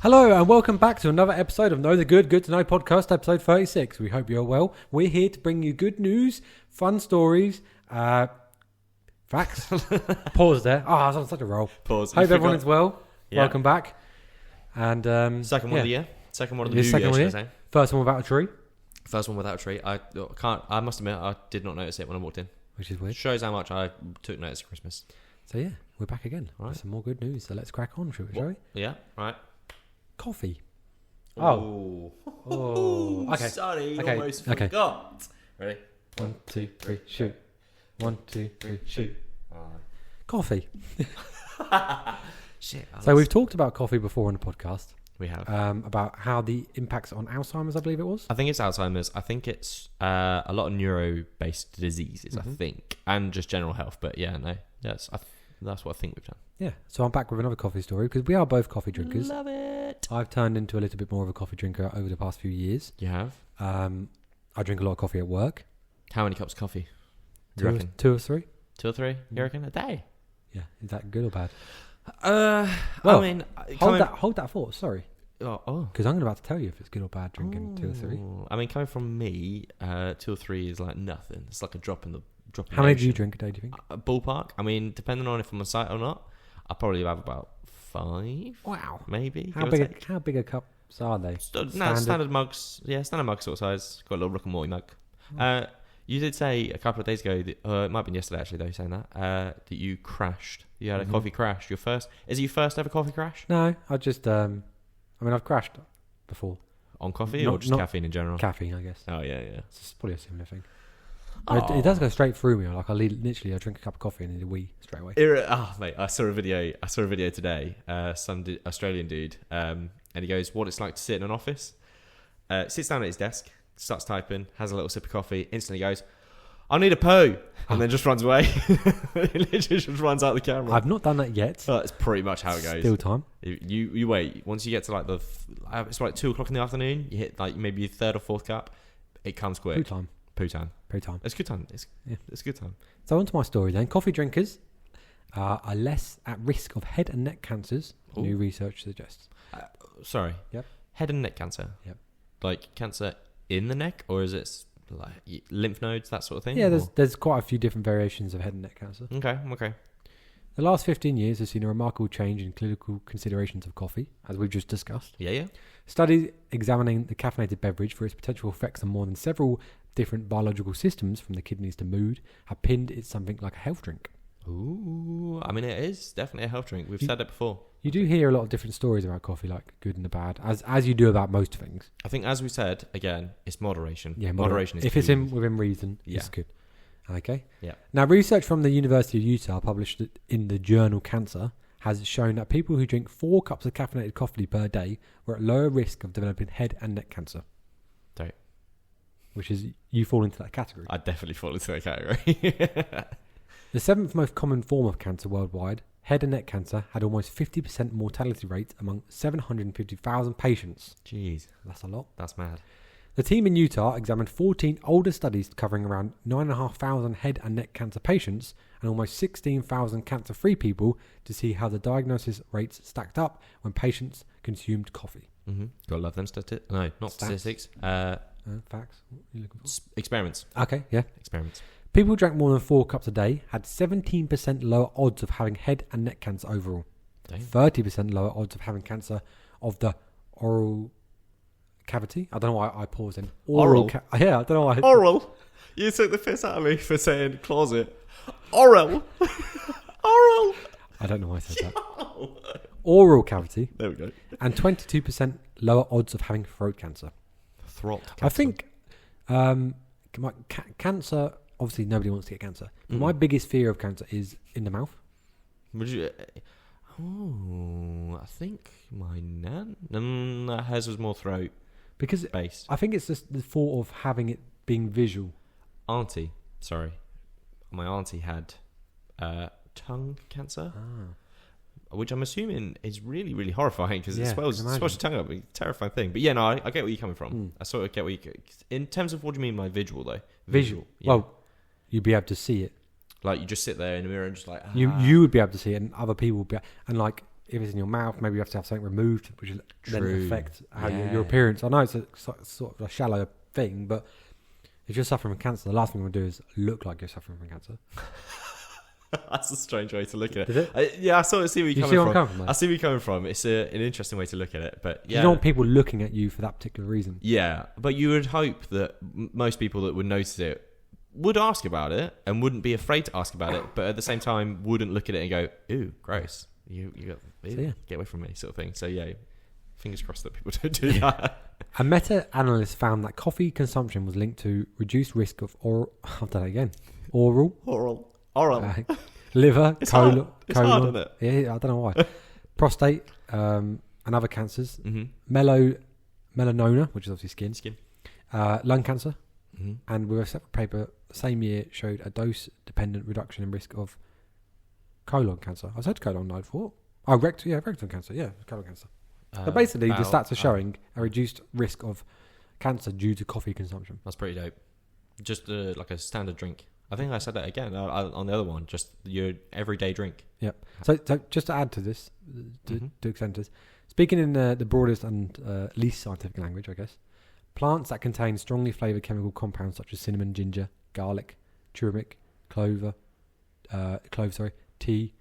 Hello and welcome back to another episode of Know the Good to Know podcast, episode 36. We hope you're well. We're here to bring you good news, fun stories, facts. Pause there. I was on such a roll. Pause. Hope everyone is well. Yeah. Welcome back. And second one of the year. Second one of the new second year, one should I say. First one without a tree. First one without a tree. I must admit, I did not notice it when I walked in. Which is weird. Shows how much I took notice of Christmas. So yeah, we're back again. Right. With some more good news. So let's crack on, shall we? Yeah, right. Coffee. Oh. Okay. Sorry, Okay. almost Okay. forgot. Ready? 1, 2, 3, shoot. 1, 2, 3, shoot. Oh. Coffee. Shit. So we've talked about coffee before on the podcast. We have. About how the impacts on Alzheimer's, I believe it was. I think it's Alzheimer's. I think it's a lot of neuro-based diseases, I think, and just general health. But yeah, no, that's what I think we've done. Yeah. So I'm back with another coffee story because we are both coffee drinkers. Love it. I've turned into a little bit more of a coffee drinker over the past few years. You have? I drink a lot of coffee at work. How many cups of coffee? Do you reckon? 2 or 3. 2 or 3? You reckon a day? Yeah. Is that good or bad? Well, I mean, hold that thought. Sorry. Oh. Because I'm about to tell you if it's good or bad drinking 2 or 3. I mean, coming from me, 2 or 3 is like nothing. It's like a drop in the How many do you drink a day, do you think? Ballpark. I mean, depending on if I'm on site or not, I'll probably have about 5. Wow. Maybe. How big a cups are they? Standard mugs. Yeah, standard mug sort of size. Got a little Rick and Morty mug. You did say a couple of days ago, that, it might have been yesterday actually though, saying that you crashed. You had a coffee crash. Is it your first ever coffee crash? No, I just, I've crashed before. On coffee or just caffeine in general? Caffeine, I guess. Oh, yeah. It's probably a similar thing. It does go straight through me. Like I drink a cup of coffee and then a wee straight away. Mate, I saw a video today. Some Australian dude, and he goes, "What it's like to sit in an office." Sits down at his desk, starts typing, has a little sip of coffee, instantly goes, "I need a poo," and then just runs away. He literally just runs out the camera. I've not done that yet. That's pretty much how it goes. Still time. You wait. Once you get to like it's like 2 o'clock in the afternoon. You hit like maybe your 3rd or 4th cup. It comes quick. Poo time. It's good time. It's good time. So on to my story then. Coffee drinkers are less at risk of head and neck cancers. Ooh. New research suggests. Sorry. Yep. Head and neck cancer. Yep. Like cancer in the neck, or is it like lymph nodes, that sort of thing? Yeah, there's quite a few different variations of head and neck cancer. Okay. The last 15 years has seen a remarkable change in clinical considerations of coffee, as we've just discussed. Yeah. Studies examining the caffeinated beverage for its potential effects on more than several different biological systems, from the kidneys to mood, have pinned it something like a health drink. Ooh, I mean, it is definitely a health drink. We've said it before. You do hear a lot of different stories about coffee, like good and the bad, as you do about most things. I think, as we said, again, it's moderation. Yeah, moderation is if key. it's within reason, it's good. Okay. Yeah. Now, research from the University of Utah, published in the journal Cancer, has shown that people who drink 4 cups of caffeinated coffee per day were at lower risk of developing head and neck cancer. Don't. Which is, you fall into that category. I definitely fall into that category. The 7th most common form of cancer worldwide, head and neck cancer, had almost 50% mortality rate among 750,000 patients. Jeez. That's a lot. That's mad. The team in Utah examined 14 older studies covering around 9,500 head and neck cancer patients and almost 16,000 cancer-free people to see how the diagnosis rates stacked up when patients consumed coffee. Mm-hmm. Gotta love them statistics. No, not statistics. Facts. What are you looking for? Experiments. Okay, yeah. Experiments. People who drank more than 4 cups a day had 17% lower odds of having head and neck cancer overall. Dang. 30% lower odds of having cancer of the oral cavity. I don't know why I paused in. Oral? Yeah, I don't know why. Oral? You took the piss out of me for saying closet. Oral? Oral? I don't know why I said that. Oral cavity. There we go. And 22% lower odds of having throat cancer. Throat cancer. I think cancer, obviously nobody wants to get cancer. But my biggest fear of cancer is in the mouth. Would you... I think my nan... hers was more throat. Because based. I think it's just the thought of having it being visual. My auntie had tongue cancer, which I'm assuming is really, really horrifying because it swells your tongue up. It's a terrifying thing. But yeah, no, I get where you're coming from. I sort of get where you... In terms of what do you mean by visual, though? Visual. Yeah. Well, you'd be able to see it. Like, you just sit there in the mirror and just like... You would be able to see it, and other people would be... And like, if it's in your mouth, maybe you have to have something removed, which will then True. affect how Yeah. your appearance. I know it's a sort of a shallow thing, but if you're suffering from cancer, the last thing you want to do is look like you're suffering from cancer. That's a strange way to look at it. Is it? I sort of see where You you're see where coming I'm from. coming from? I see where you're coming from. It's an interesting way to look at it, but yeah. You don't want people looking at you for that particular reason. Yeah, but you would hope that most people that would notice it would ask about it and wouldn't be afraid to ask about it, but at the same time wouldn't look at it and go, "Ooh, gross! You got get away from me," sort of thing. So yeah, fingers crossed that people don't do that. A meta-analysis found that coffee consumption was linked to reduced risk of oral. I've done it again. Oral, liver, It's colon. hard. It's hard, isn't it? Yeah, I don't know why. Prostate, and other cancers. Mm-hmm. Melanoma, which is obviously skin. Lung cancer. Mm-hmm. And with a separate paper, same year showed a dose-dependent reduction in risk of colon cancer. I said colon, I thought. Oh, rectal cancer. Yeah, colon cancer. So basically, the stats are showing a reduced risk of cancer due to coffee consumption. That's pretty dope. Just like a standard drink. I think I said that again on the other one. Just your everyday drink. Yep. So just to add to this, to extend this, speaking in the broadest and least scientific language, I guess, plants that contain strongly flavoured chemical compounds such as cinnamon, ginger, garlic, turmeric, tea,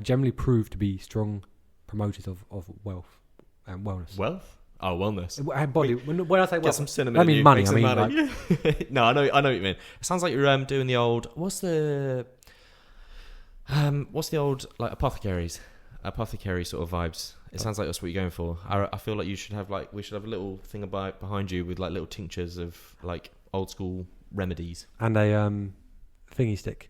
generally prove to be strong promoters of wealth and wellness. Wealth? Oh, wellness. Body. When I say Get wealth, some cinnamon. I mean in you, money. make I some mean money. No, I know what you mean. It sounds like you're doing the old. What's the old like apothecary sort of vibes? It sounds like that's what you're going for. I feel like we should have a little thing behind you with like little tinctures of like old school remedies and a thingy stick,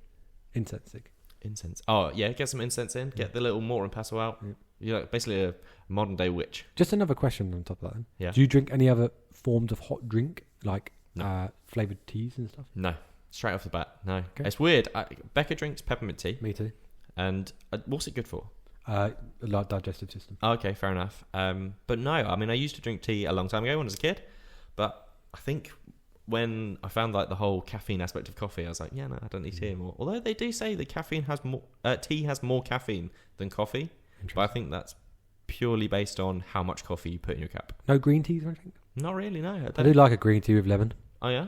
incense stick. Incense. Oh yeah, get some incense in. Get the little mortar and pestle out. Yeah. You're like basically a modern day witch. Just another question on top of that. Then. Yeah. Do you drink any other forms of hot drink like No. flavoured teas and stuff? No, straight off the bat. No, Okay. It's weird. Becca drinks peppermint tea. Me too. And what's it good for? Like digestive system. Oh, okay, fair enough. But no, I mean, I used to drink tea a long time ago when I was a kid, but I think when I found like the whole caffeine aspect of coffee, I was like, yeah, no, I don't need tea anymore. Although they do say that tea has more caffeine than coffee, but I think that's purely based on how much coffee you put in your cup. No green teas or anything? Not really, no. I do like a green tea with lemon. Oh yeah,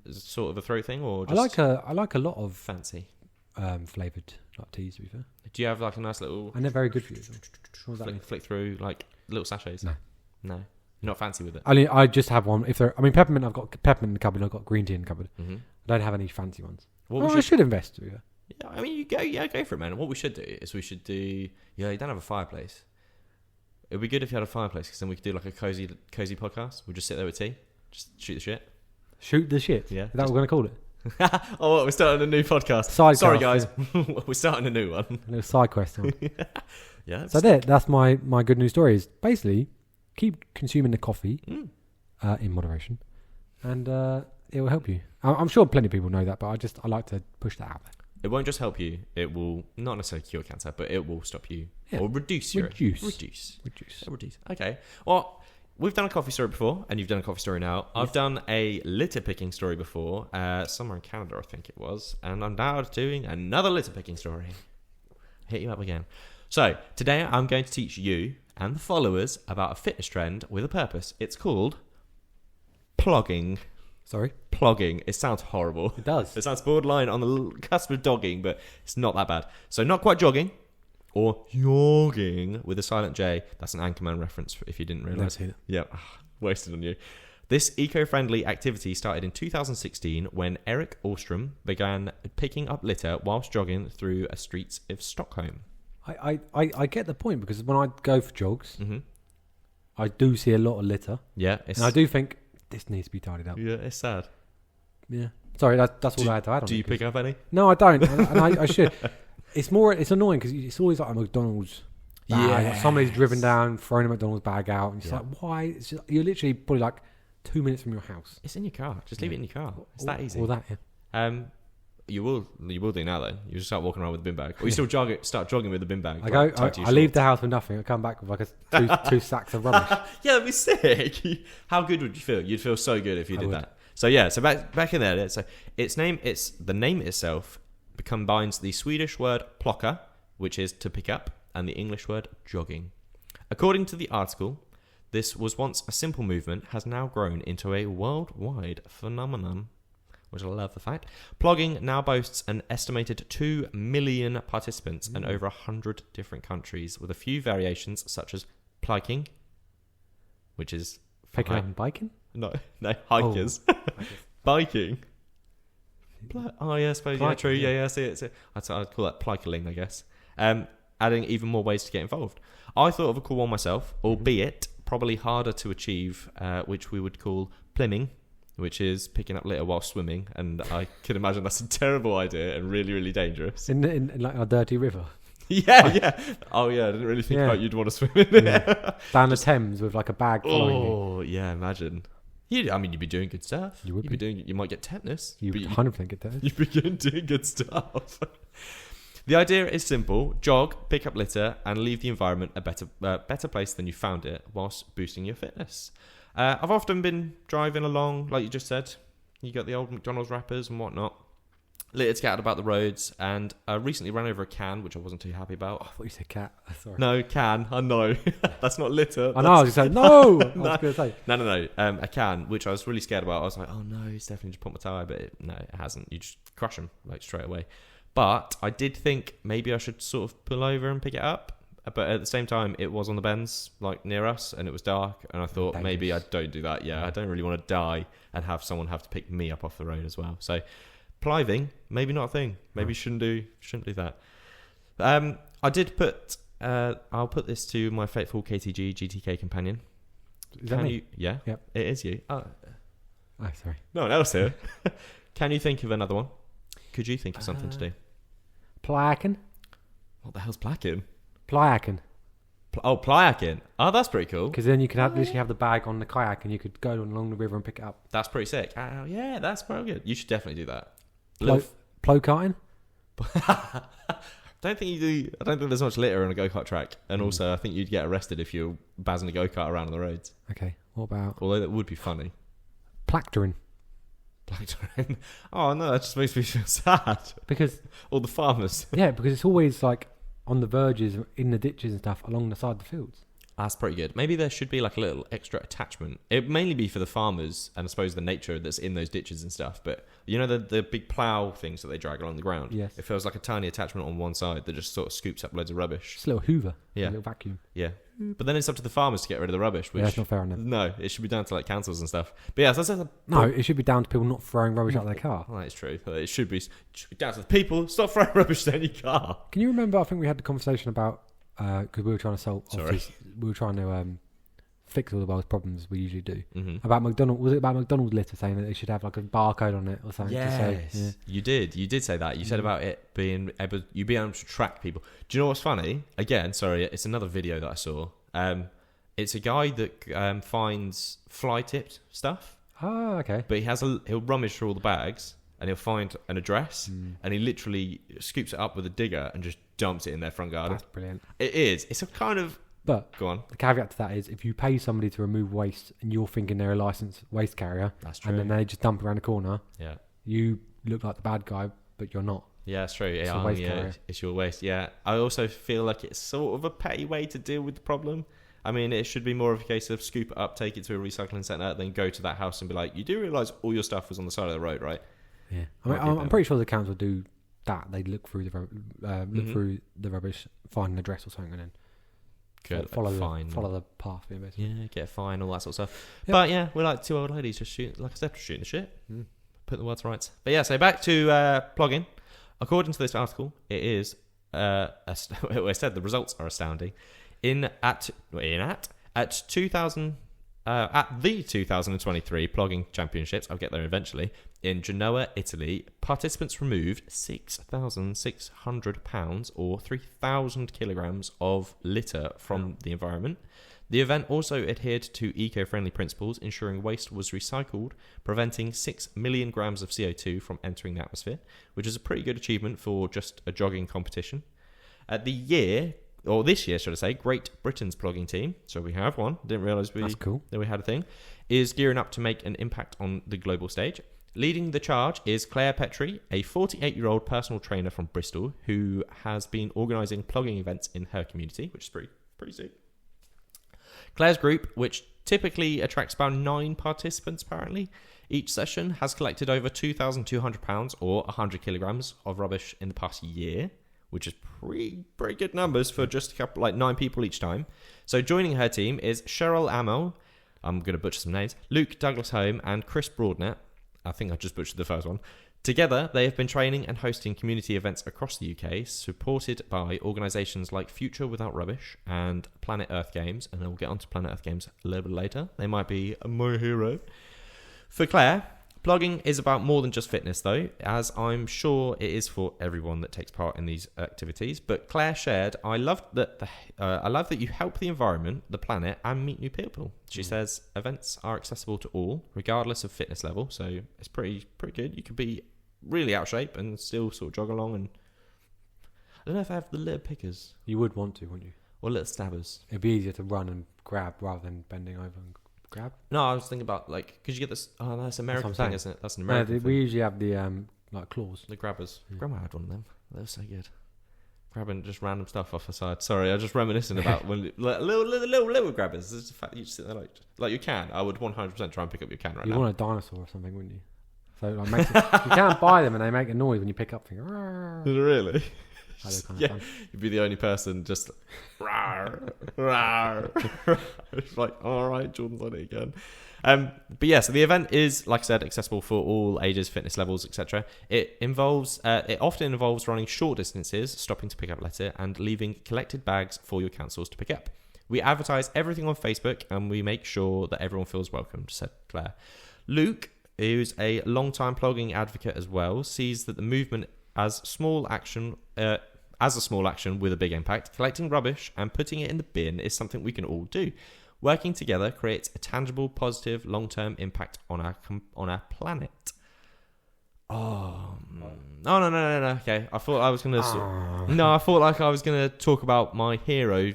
is it sort of a throat thing or I just like a lot of fancy? flavoured like teas. To be fair, Do you have like a nice little and they're very good for you. What does that mean? flick through like little sachets? No. You're not fancy with it. I just have one. Peppermint. I've got peppermint in the cupboard. I've got green tea in the cupboard. Mm-hmm. I don't have any fancy ones. What I should invest. To be fair. Yeah, I mean, go for it, man. What we should do is you don't have a fireplace. It'd be good if you had a fireplace because then we could do like a cozy podcast. We'll just sit there with tea, just shoot the shit. Shoot the shit. Yeah. Is that what we're going to call it? Oh, we're starting a new podcast. Sidecast, Sorry, guys. We're starting a new one. A little side quest. Yeah. So that's my good news story is basically keep consuming the coffee in moderation and it will help you. I'm sure plenty of people know that, but I like to push that out there. It won't just help you. It will not necessarily cure cancer, but it will stop you or reduce. Reduce. Okay. Well, we've done a coffee story before, and you've done a coffee story now. I've done a litter picking story before, somewhere in Canada, I think it was, and I'm now doing another litter picking story. Hit you up again. So today I'm going to teach you and the followers about a fitness trend with a purpose. It's called plogging. Sorry? Plogging. It sounds horrible. It does. It sounds borderline on the cusp of dogging, but it's not that bad. So not quite jogging, or jogging with a silent J. That's an Anchorman reference if you didn't realise. Never seen it. Yeah, wasted on you. This eco-friendly activity started in 2016 when Eric Åström began picking up litter whilst jogging through the streets of Stockholm. I get the point because when I go for jogs, I do see a lot of litter. Yeah, and I do think this needs to be tidied up. Yeah, it's sad. Yeah. Sorry, that's all I had to add on. Do you pick up any? No, I don't, and I should. It's annoying because it's always like a McDonald's bag. Yeah. Somebody's driven down, thrown a McDonald's bag out, and it's like, why? It's just, you're literally probably like 2 minutes from your house. It's in your car. Just leave it in your car. It's that easy. Or that, yeah. You will do now though. You just start walking around with a bin bag, or you still start jogging with a bin bag. I leave the house with nothing. I come back with like two sacks of rubbish. Yeah, that'd be sick. How good would you feel? You'd feel so good if you did that. So yeah, so back in there. So the name itself combines the Swedish word plocka, which is to pick up, and the English word jogging. According to the article, this was once a simple movement, has now grown into a worldwide phenomenon, which I love the fact. Plogging now boasts an estimated 2 million participants in over 100 different countries, with a few variations such as plogging, which is... Picking up and biking? No, hikers. Oh, biking. I suppose, yeah, true. Yeah. Yeah, see it. I'd call that plycaling, I guess. Adding even more ways to get involved. I thought of a cool one myself, albeit probably harder to achieve, which we would call plimming, which is picking up litter while swimming, and I can imagine that's a terrible idea and really, really dangerous. In like a dirty river. Yeah. Oh, yeah, I didn't really think about you'd want to swim in there. Down the Thames with like a bag following you. Oh, yeah, imagine. You'd be doing good stuff. You would be. You might get tetanus. You would 100% get that. You'd be doing good stuff. The idea is simple. Jog, pick up litter, and leave the environment a better place than you found it, whilst boosting your fitness. I've often been driving along, like you just said. You got the old McDonald's wrappers and whatnot. Littered scattered about the roads, and I recently ran over a can, which I wasn't too happy about. I thought you said cat. Sorry. No, can. I know. That's not litter. I know. I was going to say, no! I was going to say. No. A can, which I was really scared about. I was like, oh no, he's definitely just put my tyre, but no, it hasn't. You just crush them, like, straight away. But I did think maybe I should sort of pull over and pick it up. But at the same time, it was on the bends, like, near us, and it was dark, and I thought maybe I don't do that. Yeah, I don't really want to die and have someone have to pick me up off the road as well. So... Pliving, maybe not a thing. Maybe shouldn't do that. I did put. I'll put this to my faithful KTGGTK companion. Is that me? Yeah. Yep. It is you. Oh, sorry. No one else here. Can you think of another one? Could you think of something to do? Plyaking? What the hell's placking? Plyaking. Plyaking. Oh, that's pretty cool. Because then you can literally have the bag on the kayak and you could go along the river and pick it up. That's pretty sick. Yeah, that's pretty good. You should definitely do that. Plow karting? I don't think there's much litter on a go-kart track, and also I think you'd get arrested if you're bazzing a go-kart around on the roads. Okay, what about... Although that would be funny. Plactoring? Oh no, that just makes me feel sad. Because... all the farmers. Yeah, because it's always like on the verges, in the ditches and stuff, along the side of the fields. That's pretty good. Maybe there should be like a little extra attachment. It'd mainly be for the farmers and I suppose the nature that's in those ditches and stuff. But you know the big plough things that they drag along the ground? Yes. If there was like a tiny attachment on one side that just sort of scoops up loads of rubbish. Just a little hoover. Yeah. A little vacuum. Yeah. But then it's up to the farmers to get rid of the rubbish. Which, that's not fair enough. No, it should be down to like councils and stuff. But yeah, no, it should be down to people not throwing rubbish out of their car. Well, that's true. It should be down to the people. Stop throwing rubbish down your car. Can you remember, I think we had the conversation about, because we were trying to solve, we were trying to fix all the world's problems we usually do. Mm-hmm. About McDonald's, was it about McDonald's litter saying that they should have like a barcode on it or something? Yes, to say, you did say that. You said about it being able to track people. Do you know what's funny? Again, sorry, it's another video that I saw. It's a guy that finds fly-tipped stuff. Oh, okay. But he'll rummage through all the bags and he'll find an address and he literally scoops it up with a digger and just dumps it in their front garden. That's brilliant. It is. It's a kind of... But go on. The caveat to that is if you pay somebody to remove waste and you're thinking they're a licensed waste carrier, that's true. And then they just dump it around the corner, yeah, you look like the bad guy, but you're not. Yeah, that's true. It's It's your waste. Yeah, I also feel like it's sort of a petty way to deal with the problem. I mean, it should be more of a case of scoop it up, take it to a recycling centre, then go to that house and be like, you do realise all your stuff was on the side of the road, right? Yeah, I'm pretty sure the council do that. They look through through the rubbish, find an address or something, and then follow the path. Basically. Yeah, get a fine, all that sort of stuff. Yep. But yeah, we're like two old ladies just shooting the shit. Put the words right. But yeah, so back to plogging. According to this article, it is. I said the results are astounding. At the 2023 Plogging Championships, I'll get there eventually, in Genoa, Italy, participants removed 6,600 pounds or 3,000 kilograms of litter from the environment. The event also adhered to eco-friendly principles, ensuring waste was recycled, preventing 6 million grams of CO2 from entering the atmosphere, which is a pretty good achievement for just a jogging competition. This year, should I say, Great Britain's plogging team, so we have one, didn't realise that we had a thing, is gearing up to make an impact on the global stage. Leading the charge is Claire Petrie, a 48-year-old personal trainer from Bristol who has been organising plogging events in her community, which is pretty sick. Claire's group, which typically attracts about 9 participants apparently, each session has collected over £2,200 or 100 kilograms of rubbish in the past year, which is pretty good numbers for just a couple, like 9 people each time. So joining her team is Cheryl Amel, I'm going to butcher some names, Luke Douglas Home and Chris Broadnet. I think I just butchered the first one. Together, they have been training and hosting community events across the UK, supported by organisations like Future Without Rubbish and Planet Earth Games, and we'll get onto Planet Earth Games a little bit later. They might be my hero. For Claire, plogging is about more than just fitness, though, as I'm sure it is for everyone that takes part in these activities. But Claire shared, I love that you help the environment, the planet, and meet new people. She says events are accessible to all, regardless of fitness level, so it's pretty good. You could be really out of shape and still sort of jog along. And I don't know if I have the little pickers. You would want to, wouldn't you? Or little stabbers. It'd be easier to run and grab rather than bending over and grab. No, I was thinking about like because you get this. Oh, that's an American thing, isn't it? That's an American thing. We usually have the like claws. The grabbers. Yeah. Grandma had one of them. They were so good. Grabbing just random stuff off the side. Sorry, I was just reminiscing about when like, little grabbers. It's the fact that you just sit there like you can. I would 100% try and pick up your can right now. You want a dinosaur or something, wouldn't you? So like, you can't buy them and they make a noise when you pick up things. Really? Yeah, you'd be the only person just rawr, rawr. It's like, all right, Jordan's on it again. But yeah, so the event is, like I said, accessible for all ages, fitness levels, etc. It often involves running short distances, stopping to pick up litter, and leaving collected bags for your councils to pick up. We advertise everything on Facebook, and we make sure that everyone feels welcomed, said Claire. Luke, who's a long-time plogging advocate as well, sees that the movement as a small action with a big impact. Collecting rubbish and putting it in the bin is something we can all do. Working together creates a tangible, positive, long-term impact on our planet. Oh no. Okay, I thought I was gonna. I thought like I was gonna talk about my hero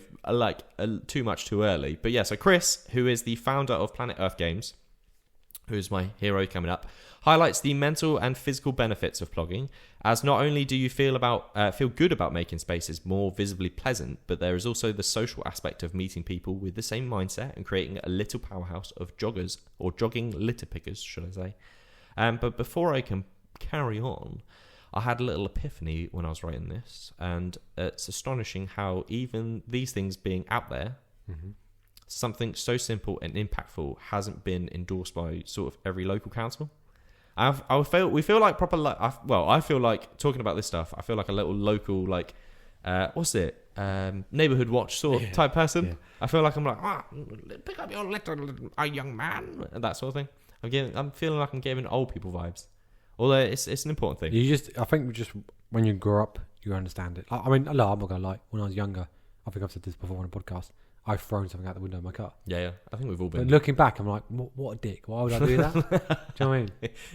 too much too early. But yeah, so Chris, who is the founder of Planet Earth Games, who's my hero coming up, highlights the mental and physical benefits of plogging, as not only do you feel good about making spaces more visibly pleasant, but there is also the social aspect of meeting people with the same mindset and creating a little powerhouse of joggers, or jogging litter pickers, should I say. But before I can carry on, I had a little epiphany when I was writing this, and it's astonishing how even these things being out there, something so simple and impactful hasn't been endorsed by sort of every local council. We feel like proper. I feel like talking about this stuff. I feel like a little local, like, what's it? Neighborhood watch sort of type person. Yeah. I feel like I'm like, pick up your litter, young man, and that sort of thing. I'm feeling like I'm giving old people vibes. Although it's an important thing. I think when you grow up, you understand it. I mean, no, I'm not gonna lie. When I was younger, I think I've said this before on a podcast, I've thrown something out the window of my car. Yeah. I think we've all been. But looking back, I'm like, what a dick. Why would I do that? Do you know what I mean?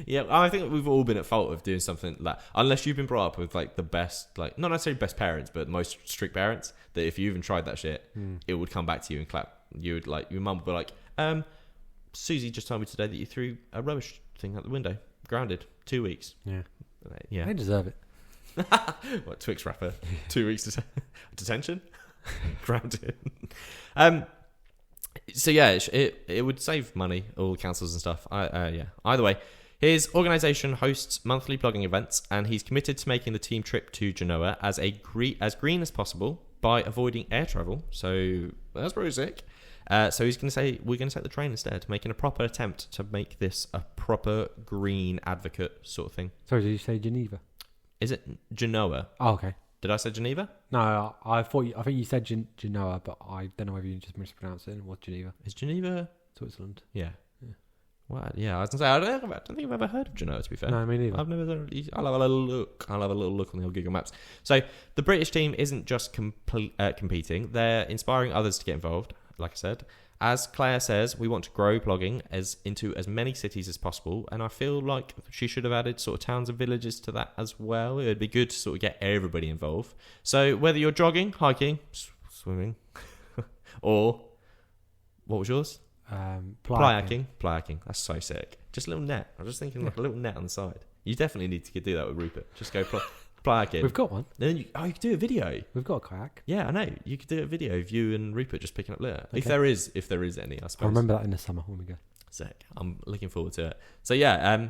Yeah, I think we've all been at fault of doing something like, unless you've been brought up with like the best, like not necessarily best parents, but the most strict parents, that if you even tried that shit, it would come back to you and clap. You would like, your mum would be like, Susie just told me today that you threw a rubbish thing out the window. Grounded. 2 weeks. Yeah. They deserve it. What, Twix wrapper? 2 weeks detention? Grounded. So yeah, it would save money, all the councils and stuff. Either way, his organisation hosts monthly plogging events, and he's committed to making the team trip to Genoa as green as possible by avoiding air travel. So that's pretty sick. So he's going to say we're going to take the train instead, making a proper attempt to make this a proper green advocate sort of thing. Sorry, did you say Geneva? Is it Genoa? Oh, okay. Did I say Geneva? No, I think you said Genoa, but I don't know whether you just mispronounced it. And what's Geneva? Is Geneva Switzerland? Yeah. Well, yeah, I was going to say, I don't think I've ever heard of Genoa, to be fair. No, me neither. I've never. I'll have a little look. I'll have a little look on the old Google Maps. So the British team isn't just competing; they're inspiring others to get involved. Like I said, as Claire says, we want to grow plogging into as many cities as possible, and I feel like she should have added sort of towns and villages to that as well. It would be good to sort of get everybody involved. So whether you're jogging, hiking, swimming, or what was yours? Plyoking. That's so sick. Just a little net. I was just thinking like a little net on the side. You definitely need to do that with Rupert. Just go plyoking. We've got one. Then you could do a video. We've got a kayak. Yeah, I know. You could do a video of you and Rupert just picking up litter. Okay. If there is any, I suppose. I'll remember that in the summer when we go. Sick. I'm looking forward to it. So yeah,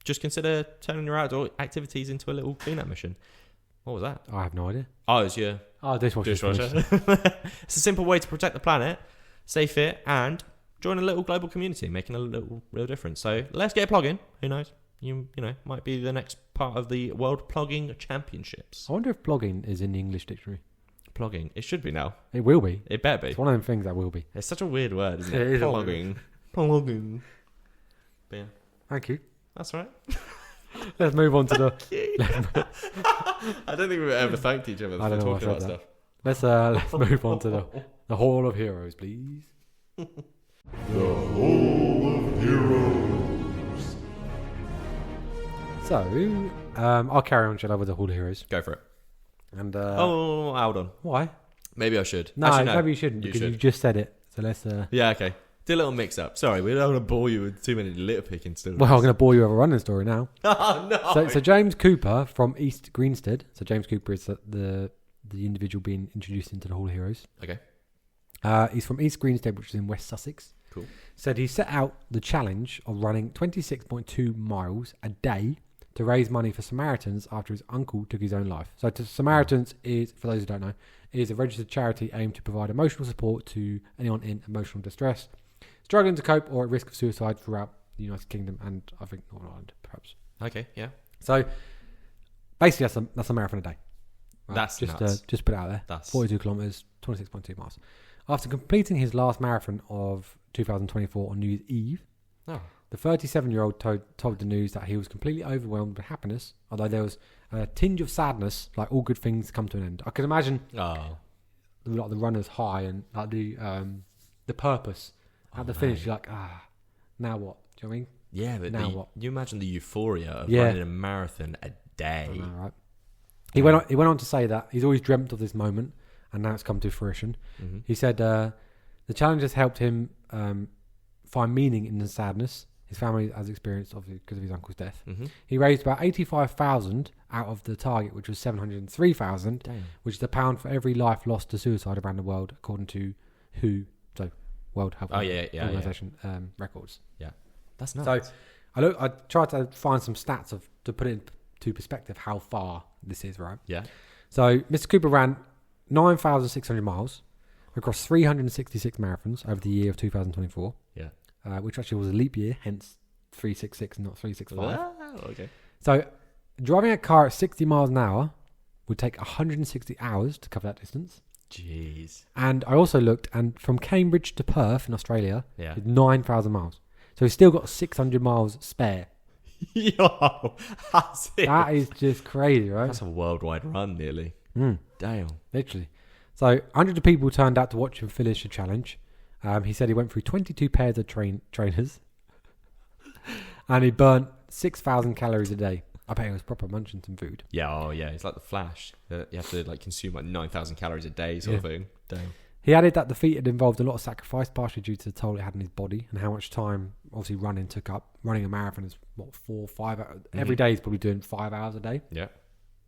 just consider turning your outdoor activities into a little cleanup mission. What was that? I have no idea. Oh, it's your dishwasher. It's a simple way to protect the planet, stay fit, and join a little global community, making a little real difference. So let's get plogging. Who knows? You know, might be the next part of the World Plogging Championships. I wonder if plogging is in the English dictionary. Plogging. It should be now. It will be. It better be. It's one of them things that will be. It's such a weird word, isn't it? It is Plogging. Plogging. But yeah. Thank you. That's right. Let's move on to the... I don't think we've ever thanked each other for talking about stuff. Let's move on to the Hall of Heroes, please. The Hall of Heroes. So, I'll carry on, shall I, with the Hall of Heroes? Go for it. And hold on. Why? Maybe I should. No, actually, no. maybe you shouldn't, because you just said it. So let's... Yeah, okay. Do a little mix up. Sorry, we don't want to bore you with too many litter picking stories. Well, I'm going to bore you with a running story now. Oh, no. So James Cooper from East Greenstead. So James Cooper is the individual being introduced into the Hall of Heroes. Okay. He's from East Greenstead, which is in West Sussex. Cool. Said he set out the challenge of running 26.2 miles a day to raise money for Samaritans after his uncle took his own life. So Samaritans is, for those who don't know, is a registered charity aimed to provide emotional support to anyone in emotional distress, struggling to cope or at risk of suicide throughout the United Kingdom and I think Northern Ireland, perhaps. Okay, yeah. So basically, that's a marathon a day. Right? That's just nuts. Just put it out there. That's 42 kilometres, 26.2 miles. After completing his last marathon of 2024 on New Year's Eve, the 37-year-old told the news that he was completely overwhelmed with happiness, although there was a tinge of sadness, like all good things come to an end. I can imagine like the runner's high and like the purpose at the finish. You're like, now what? Do you know what I mean? Yeah, but now what? You imagine the euphoria of running a marathon a day. I know, right? He went on to say that he's always dreamt of this moment, and now it's come to fruition. Mm-hmm. He said the challenge has helped him find meaning in the sadness his family has experienced, obviously, because of his uncle's death. Mm-hmm. He raised about 85,000 out of the target, which was 703,000, which is £1 for every life lost to suicide around the world, according to WHO, so World Health Organization records. Yeah, that's nuts. So I tried to find some stats to put it into perspective how far this is, right? Yeah. So Mr. Cooper ran 9,600 miles across 366 marathons over the year of 2024. Yeah. Which actually was a leap year, hence 366 and not 365. Okay. So driving a car at 60 miles an hour would take 160 hours to cover that distance. Jeez. And I also looked, and from Cambridge to Perth in Australia, it's 9,000 miles. So he's still got 600 miles spare. Yo, that's it. That is just crazy, right? That's a worldwide run, nearly. Damn. Literally. So hundreds of people turned out to watch him finish the challenge. He said he went through 22 pairs of trainers and he burnt 6,000 calories a day. I bet he was proper munching some food. Yeah, it's like the Flash. You have to consume 9,000 calories a day sort of thing. Damn. He added that the feat had involved a lot of sacrifice, partially due to the toll it had on his body and how much time, obviously, running took up. Running a marathon is, 4 or 5 hours? Mm-hmm. Every day he's probably doing 5 hours a day. Yeah,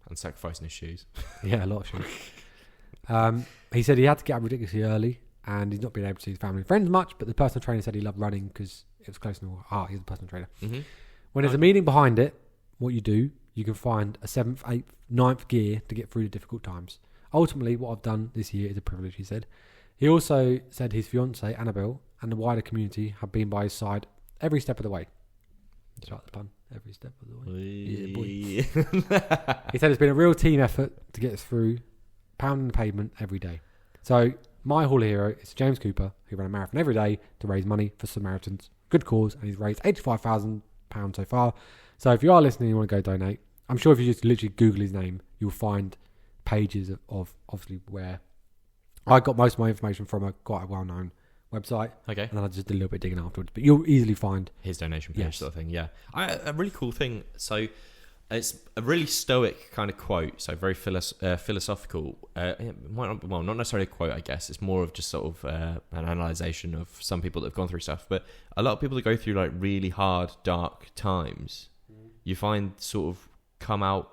and sacrificing his shoes. Yeah, a lot of shoes. He said he had to get up ridiculously early and he's not been able to see his family and friends much, but the personal trainer said he loved running because it was close to his heart. He's a personal trainer. Mm-hmm. When there's a meaning behind it, what you do, you can find a 7th, 8th, 9th gear to get through the difficult times. Ultimately, what I've done this year is a privilege, he said. He also said his fiancée, Annabelle, and the wider community have been by his side every step of the way. Start the pun. Every step of the way. Yeah, boy. He said it's been a real team effort to get us through, pounding the pavement every day. So, my Hall of Hero is James Cooper, who ran a marathon every day to raise money for Samaritans. Good cause, and he's raised £85,000 so far. So if you are listening and you want to go donate, I'm sure if you just literally Google his name, you'll find pages of obviously where I got most of my information from quite a well-known website. Okay. And then I just did a little bit of digging afterwards. But you'll easily find his donation page sort of thing, yeah. A really cool thing. So It's a really stoic kind of quote, so very philosophical. It might not, well, not necessarily a quote, I guess. It's more of just sort of an analysation of some people that have gone through stuff. But a lot of people that go through like really hard, dark times, you find sort of come out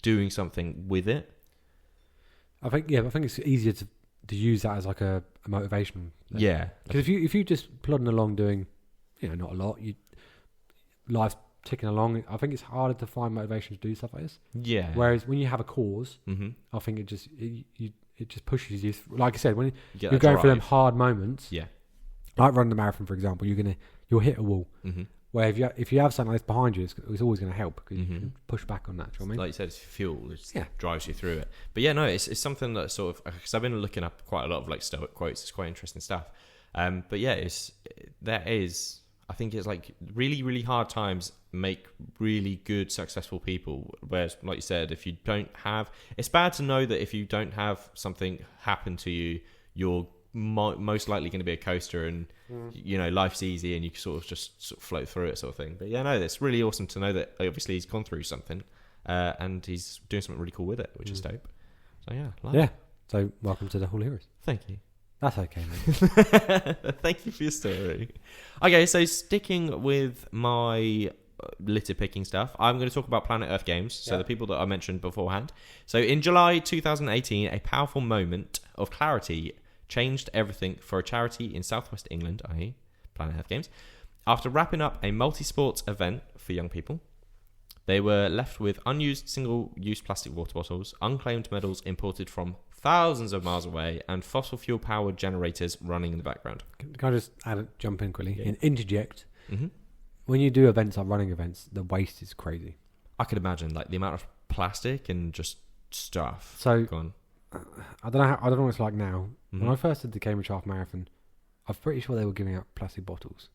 doing something with it. I think it's easier to use that as like a motivation. Yeah, because if you just plodding along doing, not a lot, life's ticking along. I think it's harder to find motivation to do stuff like this. Yeah. Whereas when you have a cause, I think it just pushes you. Like I said, when you're going drive through them hard moments, yeah, like running the marathon, for example, you'll hit a wall. Where if you have something like this behind you, it's always going to help because you can push back on that. Do you know what I mean? Like you said, it's fuel. It drives you through it. But yeah, no, it's something that sort of, because I've been looking up quite a lot of like stoic quotes. It's quite interesting stuff. But yeah, I think it's like really, really hard times make really good, successful people. Whereas, like you said, if you don't have, it's bad to know that if you don't have something happen to you, you're most likely going to be a coaster and life's easy and you sort of float through it, sort of thing. But yeah, no, it's really awesome to know that obviously he's gone through something and he's doing something really cool with it, which is dope. So yeah, it. So welcome to the Hall of Heroes. Thank you. That's okay, mate. Thank you for your story. Okay, so sticking with my litter picking stuff, I'm going to talk about Planet Earth Games, so the people that I mentioned beforehand. So in July 2018, a powerful moment of clarity changed everything for a charity in southwest England, i.e. Planet Earth Games. After wrapping up a multi-sports event for young people, they were left with unused single-use plastic water bottles, unclaimed medals imported from thousands of miles away, and fossil fuel-powered generators running in the background. Can I just jump in quickly and interject? When you do events like running events, the waste is crazy. I could imagine like the amount of plastic and just stuff. So gone. I don't know what it's like now. When I first did the Cambridge Half Marathon, I'm pretty sure they were giving out plastic bottles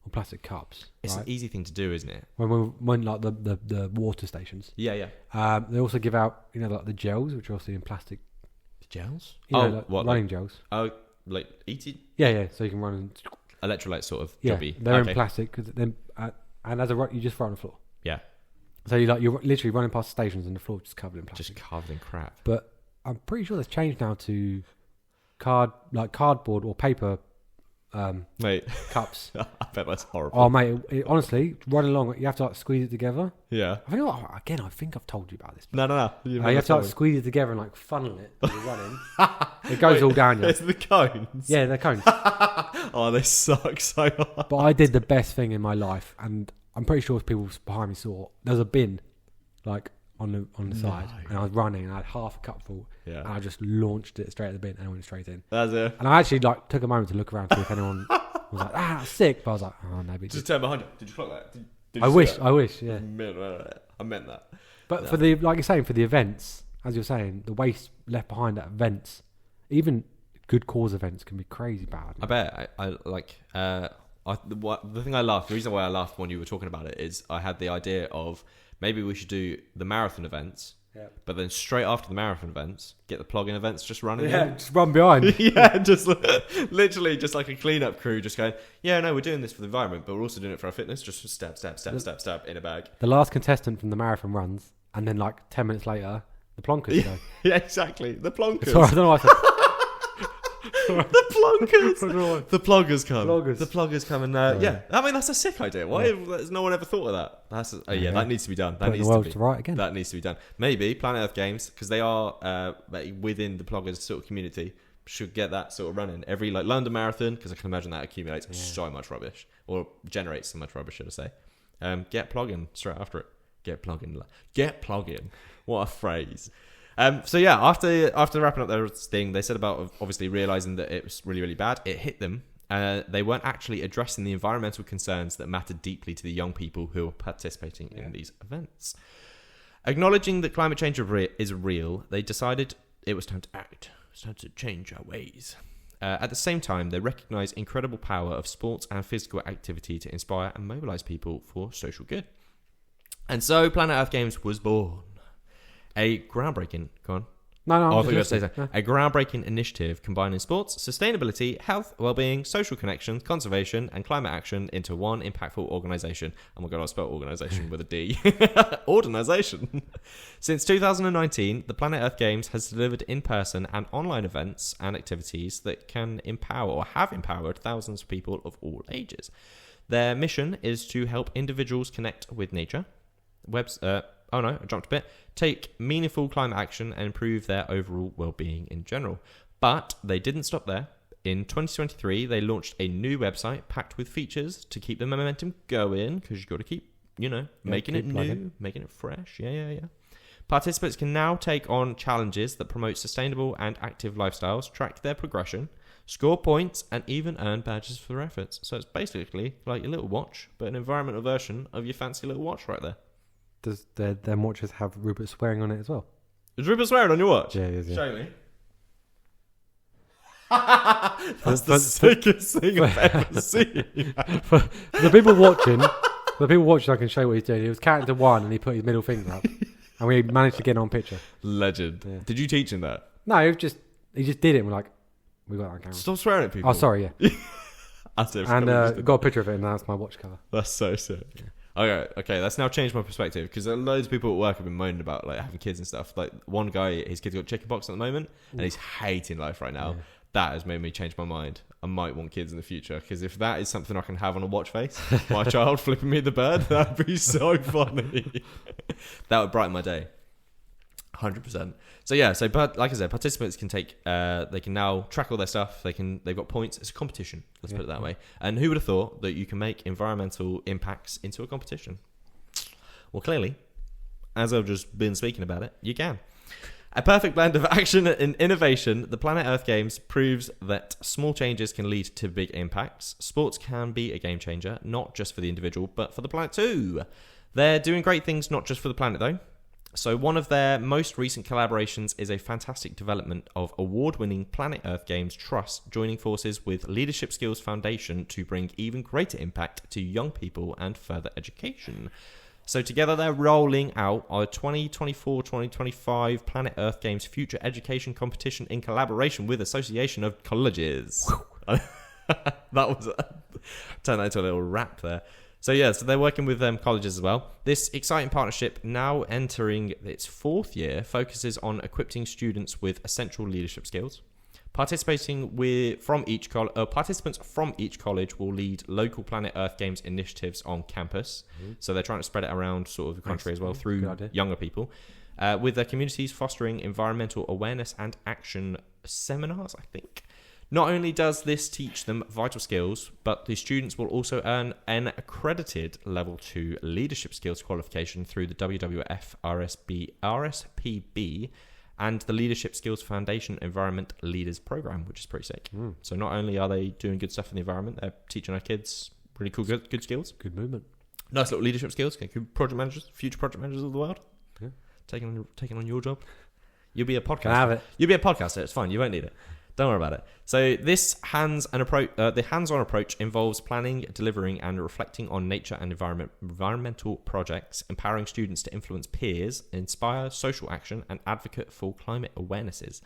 or plastic cups. It's an easy thing to do, isn't it? When like the water stations. Yeah. They also give out like the gels, which are also in plastic. Gels? Like what? Running gels. Oh, like eating? Yeah. So you can run and electrolyte sort of jobby. They're in plastic because then and as you just throw on the floor. Yeah. So you're literally running past stations and the floor just covered in plastic. Just covered in crap. But I'm pretty sure that's changed now to cardboard or paper mate, cups. I bet that's horrible. Oh mate, honestly, running along, you have to like squeeze it together. Yeah. I think I've told you about this. No. You have to like squeeze it together and like funnel it when you're running. It goes all down you. It's the cones. Yeah, they're cones. Oh, they suck so hard. But I did the best thing in my life, and I'm pretty sure people behind me saw. There was a bin, like on the side, and I was running, and I had half a cup full, and I just launched it straight at the bin, and I went straight in. That's it. And I actually like took a moment to look around to see if anyone was like, that's sick. But I was like, oh no, just turn behind you. Did you clock that? Did I wish, yeah. I meant that. But for the, like you're saying, for the events, as you're saying, the waste left behind at events, even good cause events, can be crazy bad. I bet. The thing I laughed, the reason why I laughed when you were talking about it is I had the idea of maybe we should do the marathon events, but then straight after the marathon events, get the plogging events just running. Yeah, just run behind. Yeah, just literally just like a cleanup crew, just going, yeah, no, we're doing this for the environment, but we're also doing it for our fitness. Just stab in a bag. The last contestant from the marathon runs, and then like 10 minutes later, the plonkers go. Yeah, exactly. The plonkers. Sorry, I don't know why I said. The plonkers. The ploggers come. Ploggers. The ploggers come and I mean that's a sick idea. Why has no one ever thought of that? That needs to be done. That needs to be right again. That needs to be done. Maybe Planet Earth Games, because they are within the ploggers sort of community, should get that sort of running every like London Marathon, because I can imagine that accumulates so much rubbish or generates so much rubbish, should I say? Get plogging straight after it. Get plogging. What a phrase. So yeah, after wrapping up their thing, they said about obviously realising that it was really, really bad. It hit them. They weren't actually addressing the environmental concerns that mattered deeply to the young people who were participating in these events. Acknowledging that climate change is real, they decided it was time to act. It was time to change our ways. At the same time, they recognised incredible power of sports and physical activity to inspire and mobilise people for social good. And so Planet Earth Games was born. A groundbreaking No, I I'm thought just you were going to say listening. so. A groundbreaking initiative combining sports, sustainability, health, well-being, social connection, conservation, and climate action into one impactful organisation. Oh my god, I spelled organisation with a D. Organisation. Since 2019, the Planet Earth Games has delivered in-person and online events and activities that can empower or have empowered thousands of people of all ages. Their mission is to help individuals connect with nature. I jumped a bit. Take meaningful climate action and improve their overall well-being in general. But they didn't stop there. In 2023, they launched a new website packed with features to keep the momentum going, because you've got to keep, making it new, making it fresh. Yeah. Participants can now take on challenges that promote sustainable and active lifestyles, track their progression, score points, and even earn badges for their efforts. So it's basically like your little watch, but an environmental version of your fancy little watch right there. Does their watches have Rupert swearing on it as well? Is Rupert swearing on your watch? Yeah, yeah. Show me. That's the sickest thing I've ever seen. For the people watching, I can show you what he's doing. He was counting to 1 and he put his middle finger up, and we managed to get on picture. Legend. Yeah. Did you teach him that? No, he just did it. And we're like, we got that on camera. Stop swearing at people. Oh, sorry, yeah. That's it. And got a picture of it, and that's my watch cover. That's so sick. Yeah. Okay, that's now changed my perspective, because loads of people at work have been moaning about like having kids and stuff. Like one guy, his kid's got chickenpox at the moment, and he's hating life right now. Yeah. That has made me change my mind. I might want kids in the future, because if that is something I can have on a watch face, my child flipping me the bird, that'd be so funny. That would brighten my day. 100%. So yeah, but like I said, participants can they can now track all their stuff. They've got points. It's a competition. Let's put it that way. And who would have thought that you can make environmental impacts into a competition? Well, clearly, as I've just been speaking about it, you can. A perfect blend of action and innovation, the Planet Earth Games proves that small changes can lead to big impacts. Sports can be a game changer, not just for the individual, but for the planet too. They're doing great things, not just for the planet though. So one of their most recent collaborations is a fantastic development of award-winning Planet Earth Games Trust joining forces with Leadership Skills Foundation to bring even greater impact to young people and further education. So together they're rolling out our 2024-2025 Planet Earth Games Future Education Competition in collaboration with Association of Colleges. That was turned that into a little rap there. So they're working with colleges as well. This exciting partnership, now entering its 4th year, focuses on equipping students with essential leadership skills. Participants from each college will lead local Planet Earth Games initiatives on campus. Mm-hmm. So they're trying to spread it around sort of the country as well through younger people. With their communities fostering environmental awareness and action seminars, I think. Not only does this teach them vital skills, but the students will also earn an accredited Level 2 leadership skills qualification through the WWF RSPB and the Leadership Skills Foundation Environment Leaders Program, which is pretty sick. Mm. So not only are they doing good stuff in the environment, they're teaching our kids really cool, good skills. Good movement. Nice little leadership skills. Good project managers, future project managers of the world. Yeah. Taking on your job. You'll be a podcaster. Can I have it? You'll be a podcaster. It's fine. You won't need it. Don't worry about it. So this hands-on approach involves planning, delivering, and reflecting on nature and environmental projects, empowering students to influence peers, inspire social action, and advocate for climate awarenesses.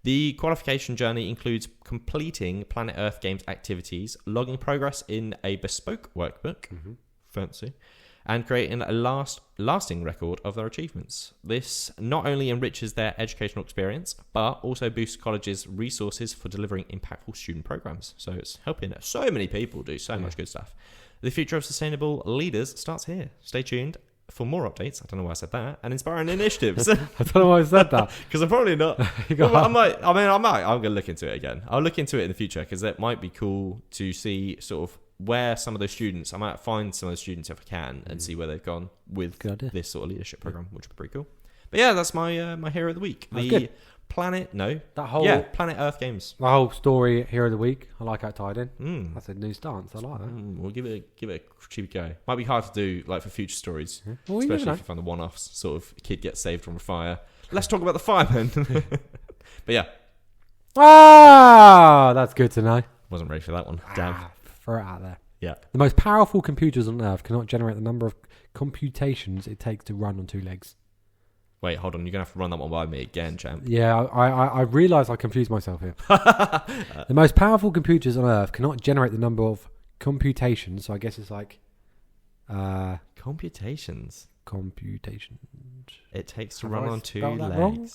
The qualification journey includes completing Planet Earth Games activities, logging progress in a bespoke workbook, fancy, and creating a lasting record of their achievements. This not only enriches their educational experience, but also boosts colleges' resources for delivering impactful student programs. So it's helping so many people do so much good stuff. The future of sustainable leaders starts here. Stay tuned for more updates. I don't know why I said that. And inspiring initiatives. I don't know why I said that. Because I'm probably not. Well, I might. I'm going to look into it again. I'll look into it in the future, because it might be cool to see sort of where some of those students, I might find some of those students if I can, and see where they've gone with this sort of leadership program, which would be pretty cool. But yeah, that's my my hero of the week. That's good. Planet Earth Games. The whole story hero of the week. I like how it tied in. That's a new stance. I like that. We'll give it a cheap go. Might be hard to do like for future stories, well, especially if you find the one-offs. Sort of kid gets saved from a fire. Let's talk about the firemen. But yeah. That's good to know. Wasn't ready for that one. Damn. Throw it out there. Yeah. The most powerful computers on Earth cannot generate the number of computations it takes to run on 2 legs. Wait, hold on. You're going to have to run that one by me again, champ. Yeah, I realise I confused myself here. The most powerful computers on Earth cannot generate the number of computations. So I guess it's like... Computations. It takes to Have run I on 2 spelled that legs. wrong?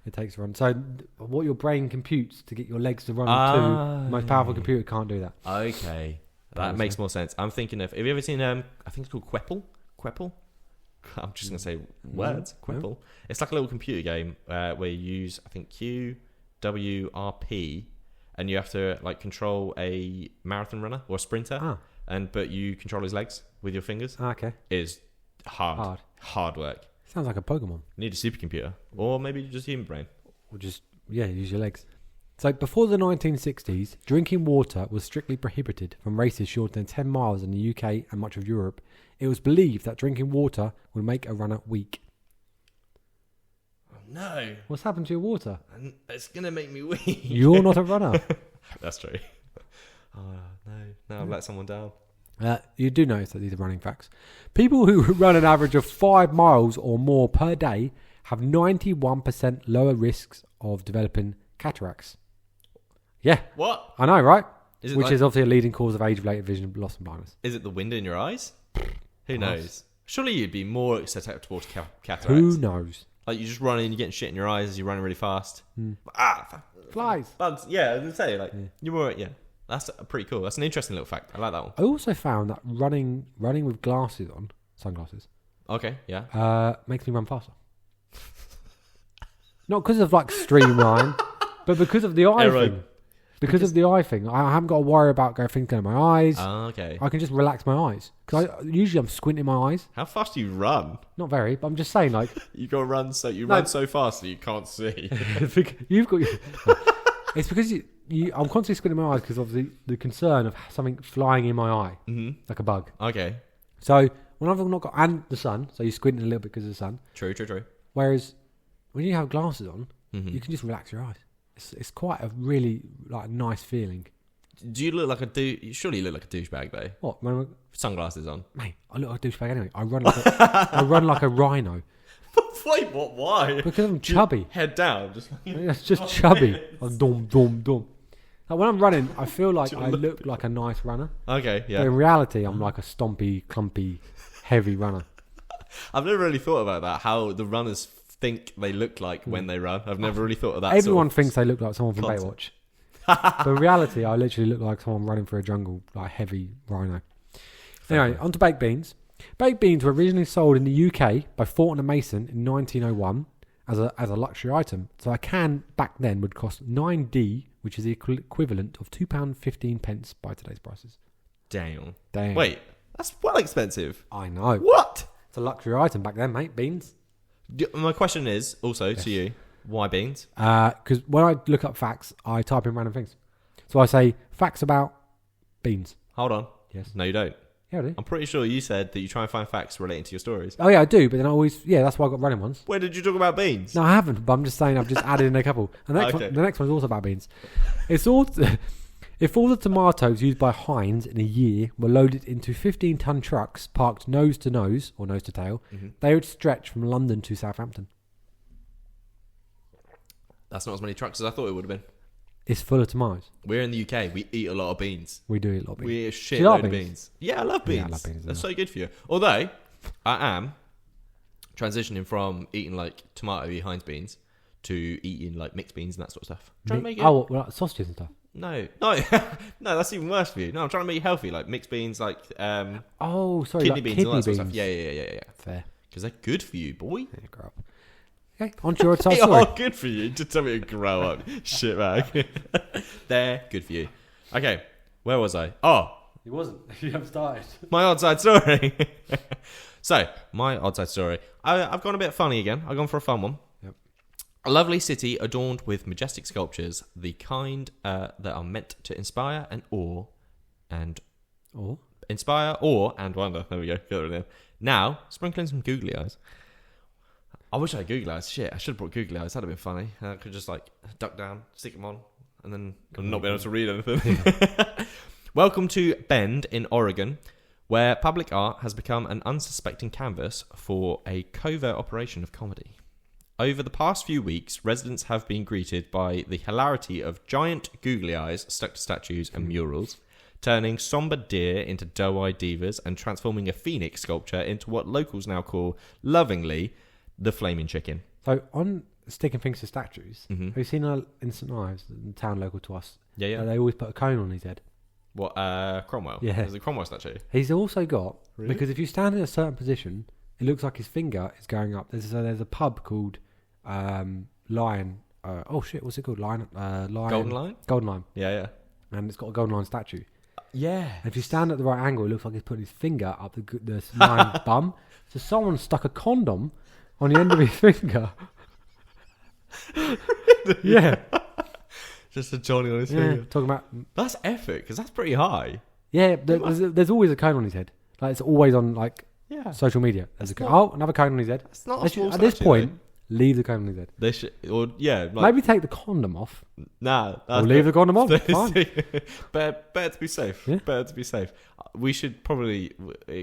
It takes to run. So what your brain computes to get your legs to run on 2, the most powerful computer can't do that. Okay. That makes more sense. I'm thinking of... Have you ever seen... I think it's called Quepple? I'm just going to say words. Quepple. It's like a little computer game where you use, I think, Q, W, R, P, and you have to like control a marathon runner or a sprinter, but you control his legs with your fingers. Okay. It is hard work. Sounds like a Pokemon. You need a supercomputer, or maybe just human brain. Or just, use your legs. So before the 1960s, drinking water was strictly prohibited from races shorter than 10 miles in the UK and much of Europe. It was believed that drinking water would make a runner weak. Oh, no. What's happened to your water? It's going to make me weak. You're not a runner. That's true. Oh, no, I've let someone down. You do notice that these are running facts. People who run an average of 5 miles or more per day have 91% lower risks of developing cataracts. Yeah. What? I know, right? Which is obviously a leading cause of age-related vision loss and blindness. Is it the wind in your eyes? Who knows? Surely you'd be more susceptible to cataracts. Who knows? Like you just running, you're getting shit in your eyes as you're running really fast. Flies. Bugs. Yeah, I was gonna say you're more. Yeah, that's pretty cool. That's an interesting little fact. I like that one. I also found that running with glasses on, sunglasses, Okay, yeah. makes me run faster. Not because of like streamline, but because of the eye thing. Because of the eye thing, I haven't got to worry about things going in my eyes. Okay. I can just relax my eyes because usually I'm squinting my eyes. How fast do you run? Not very, but I'm just saying, like You go run run so fast that you can't see. you've got. It's because I'm constantly squinting my eyes because of the concern of something flying in my eye, like a bug. Okay. So when I've not got and the sun, so you're squinting a little bit because of the sun. True. Whereas when you have glasses on, you can just relax your eyes. It's quite a really like nice feeling. Do you look like surely you look like a douchebag though? What? Sunglasses on. Mate, I look like a douchebag anyway. I run like a rhino. Wait, what? Why? Because I'm chubby. Head down. It's just chubby. Like, dum. Like when I'm running, I feel like I look like a nice runner. Okay, yeah. But in reality, I'm like a stompy, clumpy, heavy runner. I've never really thought about that. How the runners think they look like when they run. I've never really thought of that. Everyone thinks they look like someone from Baywatch. But in reality, I literally look like someone running through a jungle, like heavy rhino. Anyway, on to baked beans. Baked beans were originally sold in the UK by Thornton & Mason in 1901 as a luxury item. So a can back then would cost 9D, which is the equivalent of £2.15 by today's prices. Damn. Wait, that's well expensive. I know. What? It's a luxury item back then, mate. Beans. My question is also to you, why beans? Because when I look up facts, I type in random things. So I say facts about beans. Hold on. Yes. No, you don't. Yeah, I do. I'm pretty sure you said that you try and find facts relating to your stories. Oh yeah, I do. But then that's why I got running ones. Where did you talk about beans? No, I haven't. But I'm just saying I've just added in a couple. And the next one's also about beans. It's all. If all the tomatoes used by Heinz in a year were loaded into 15-ton trucks parked nose to nose, or nose to tail, they would stretch from London to Southampton. That's not as many trucks as I thought it would have been. It's full of tomatoes. We're in the UK. We eat a lot of beans. We do eat a lot of beans. We eat a shit Do you like load of beans? beans. Yeah, I love beans. Yeah, I love beans. That's so good for you. Although, I am transitioning from eating like tomato Heinz beans to eating like mixed beans and that sort of stuff. Trying to make it... well, like sausages and stuff. No, that's even worse for you. No, I'm trying to make it healthy, like mixed beans, like sorry, kidney like beans and all that sort of beans. stuff. Yeah. Fair. Because they're good for you, boy. Yeah, grow up. Okay, on to your side They story. are good for you. Just tell me to grow up, shit bag. They're good for you. Okay, where was I? Oh, It wasn't. You haven't started. my odd side story. So, my odd side story. I've gone a bit funny again. I've gone for a fun one. Yep. A lovely city adorned with majestic sculptures, the kind that are meant to inspire and awe and wonder. There we go. Got it in. Now, sprinkling some googly eyes. I wish I had googly eyes. Shit, I should have brought googly eyes. That'd have been funny. I could just like duck down, stick them on, and then not be able to read anything. Welcome to Bend in Oregon, where public art has become an unsuspecting canvas for a covert operation of comedy. Over the past few weeks, residents have been greeted by the hilarity of giant googly eyes stuck to statues and murals, turning somber deer into doe-eyed divas and transforming a phoenix sculpture into what locals now call, lovingly, the flaming chicken. So on sticking things to statues, Mm-hmm. have you seen Instant Knives in the town local to us? Yeah. They always put a cone on his head. What, Cromwell? Yeah. There's a Cromwell statue. He's also got, Really? because if you stand in a certain position, it looks like his finger is going up. There's a pub called Lion. What's it called? Lion. Golden Lion? Golden Lion. Yeah. And it's got a Golden Lion statue. Yeah. And if you stand at the right angle, it looks like he's putting his finger up the lion bum. So someone stuck a condom on the end of his finger. Yeah. Just a Johnny on his Yeah. finger. Talking about. That's epic, because that's pretty high. Yeah. There's always a cone on his head. Like it's always on like Yeah. social media. There's a That's cone. Another cone on his head. It's not a They small should, at this statue, point, leave the cone on his head. though. They should, or yeah, like, Maybe take the condom off. nah. Or leave the condom on. Fine. better to be safe. Yeah. Better to be safe. We should probably,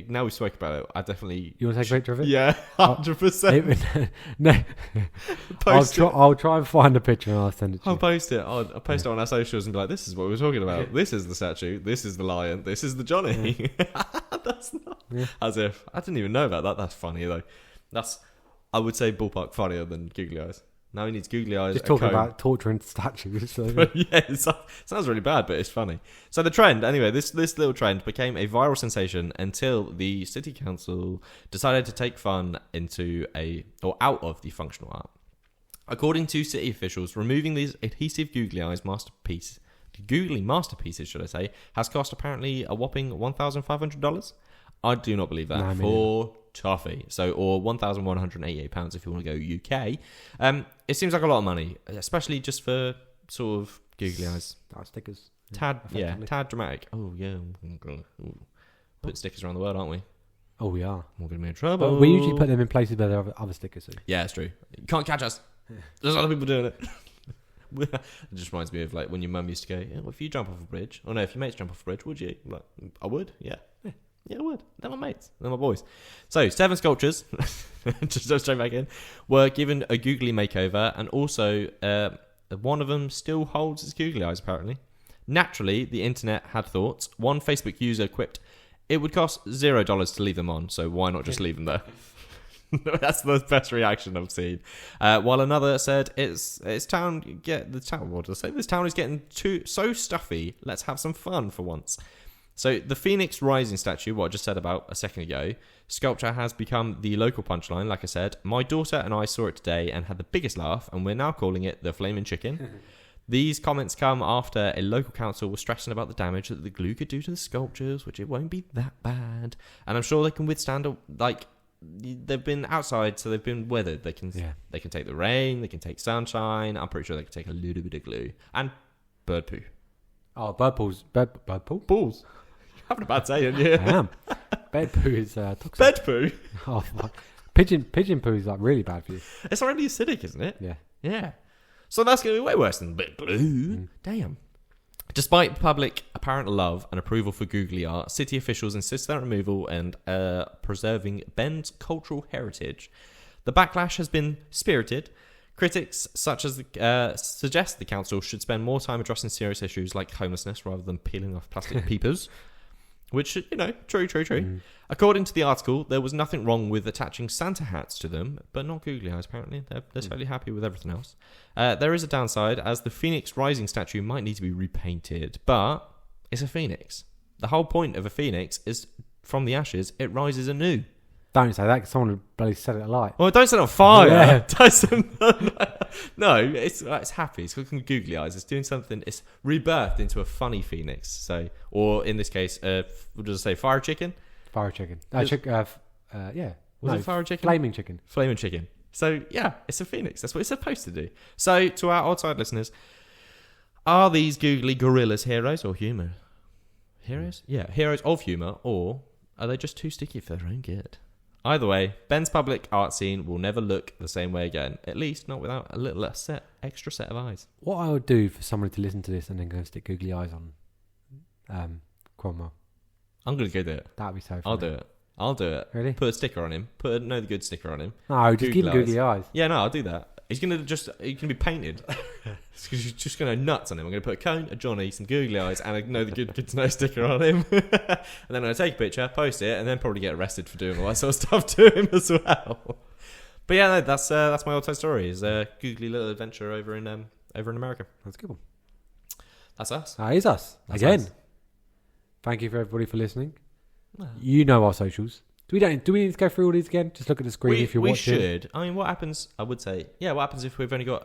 now we spoke about it, I definitely... You want to take a picture of it? Yeah, 100%. No. Post it. I'll try and find a picture and I'll send it to I'll you. post it. I'll post it on our socials and be like, this is what we were talking about. Yeah. This is the statue. This is the lion. This is the Johnny. That's not... Yeah. As if... I didn't even know about that. That's funny, though. That's, I would say, ballpark funnier than googly eyes. Now he needs googly eyes. Just a talking comb. about torturing statues. So. Yeah, it sounds really bad, but it's funny. So the trend, anyway, this little trend became a viral sensation until the city council decided to take fun out of the functional art. According to city officials, removing these adhesive googly masterpieces, should I say, has cost apparently a whopping $1,500. I do not believe that No, me for toffee. So, or £1,188 if you want to go UK. It seems like a lot of money, especially just for sort of googly eyes. Stickers. Tad effectively. dramatic. Oh yeah, Ooh. Put stickers around the world, aren't we? Oh, we are. We're gonna be in trouble. But we usually put them in places where there are other stickers. So. Yeah, it's true. You can't catch us. There's other people doing it. It just reminds me of like when your mum used to go, yeah, well, if you jump off a bridge, or no, if your mates jump off a bridge, would you? I'm like, I would. Yeah, I would. They're my mates. They're my boys. So 7 sculptures, just go straight back in, were given a googly makeover, and also one of them still holds its googly eyes. Apparently, naturally, the internet had thoughts. One Facebook user quipped, "It would cost $0 to leave them on, so why not just leave them there?" That's the best reaction I've seen. While another said, "This town is getting so stuffy. Let's have some fun for once." So the Phoenix Rising statue, what I just said about a second ago, sculpture has become the local punchline. Like I said, my daughter and I saw it today and had the biggest laugh, and we're now calling it the Flaming Chicken. These comments come after a local council was stressing about the damage that the glue could do to the sculptures, which it won't be that bad, and I'm sure they can withstand they've been outside, so they've been weathered. They can take the rain, they can take sunshine. I'm pretty sure they can take a little bit of glue and bird poo. Oh, bird pools. Bird poo? Balls. Having a bad day, aren't you? I am. Bird poo is toxic. Bed poo. Oh, fuck. Pigeon poo is like really bad for you. It's already acidic, isn't it? Yeah. Yeah. So that's going to be way worse than bit glue. Damn. Despite public apparent love and approval for googly art, city officials insist on removal and preserving Ben's cultural heritage. The backlash has been spirited. Critics such as suggest the council should spend more time addressing serious issues like homelessness rather than peeling off plastic peepers. Which, true. According to the article, there was nothing wrong with attaching Santa hats to them, but not googly eyes, apparently. They're totally happy with everything else. There is a downside, as the Phoenix Rising statue might need to be repainted, but it's a phoenix. The whole point of a phoenix is, from the ashes, it rises anew. Don't say that, because someone would bloody set it alight. Well, don't set it on fire. Yeah. No, it's happy. It's looking googly eyes. It's doing something. It's rebirthed into a funny phoenix. So, or in this case, what does it say? Fire chicken? Fire chicken. Yeah. Was it fire chicken? Flaming chicken. Flaming chicken. So, yeah, it's a phoenix. That's what it's supposed to do. So, to our outside listeners, are these googly gorillas heroes or humour? Heroes? Yeah, heroes of humour, or are they just too sticky for their own good? Either way, Ben's public art scene will never look the same way again. At least not without a little extra set of eyes. What I would do for somebody to listen to this and then go and stick googly eyes on Cromwell. I'm going to go do it. That'd be so funny. I'll do it. I'll do it. Really? Put a sticker on him. Put a Know the Good sticker on him. No, just give him googly eyes. Yeah, no, I'll do that. He's gonna be painted. He's just gonna go nuts on him. I'm gonna put a cone, a Johnny, some googly eyes, and a Know the Good to Know sticker on him. And then I'm gonna take a picture, post it, and then probably get arrested for doing all that sort of stuff to him as well. But yeah, no, that's my old Toy Story. Is a googly little adventure over in America. That's a good one. That's us. That is us. That's Again. us. Thank you for everybody for listening. Well. You know our socials. Do we need to go through all these again? Just look at the screen if you're watching. We should. I mean, what happens? I would say, what happens if we've only got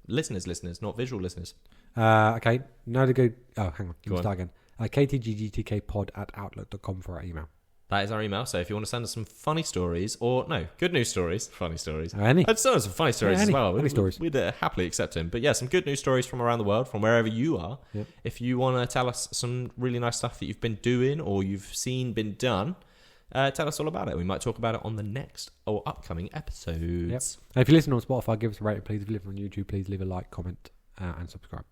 listeners, not visual listeners? Okay. Know the good. Oh, hang on. Go on. Start again. KTGGTKpod @outlook.com for our email. That is our email. So if you want to send us some funny stories, good news stories, funny stories. Any? I'd send us some funny stories as well. Funny stories. We'd happily accept them. But yeah, some good news stories from around the world, from wherever you are. Yep. If you want to tell us some really nice stuff that you've been doing or you've seen been done, tell us all about it. We might talk about it on the next or upcoming episodes. Yep. And if you listen on Spotify, give us a rating, please. If you listen on YouTube, please leave a like, comment, and subscribe.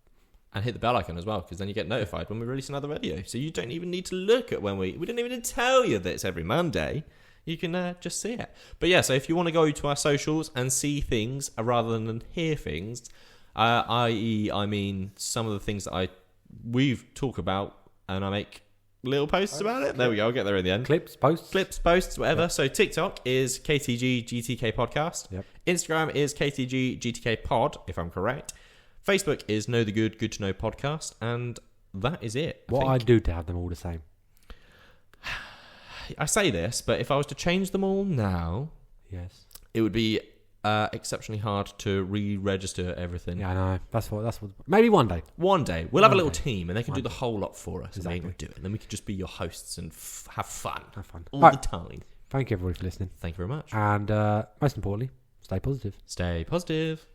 And hit the bell icon as well, because then you get notified when we release another video. So you don't even need to look at when we didn't even tell you that it's every Monday. You can just see it. But yeah, so if you want to go to our socials and see things rather than hear things, i.e., I mean, some of the things that we've talked about and I make little posts about it. There we go. I'll get there in the end. Clips, posts, whatever. Yep. So TikTok is KTGGTKpodcast. Yep. Instagram is KTGGTKpod, if I'm correct. Facebook is Know the Good to Know podcast, and that is it. What I'd do to have them all the same. I say this, but if I was to change them all now, yes, it would be exceptionally hard to re-register everything. Yeah, I know. That's what. Maybe one day. One day we'll have a little team, and they can do the whole lot for us. Exactly. And they will do it. And then we can just be your hosts and have fun. All right. the time. Thank you everybody for listening. Thank you very much. And most importantly, stay positive. Stay positive.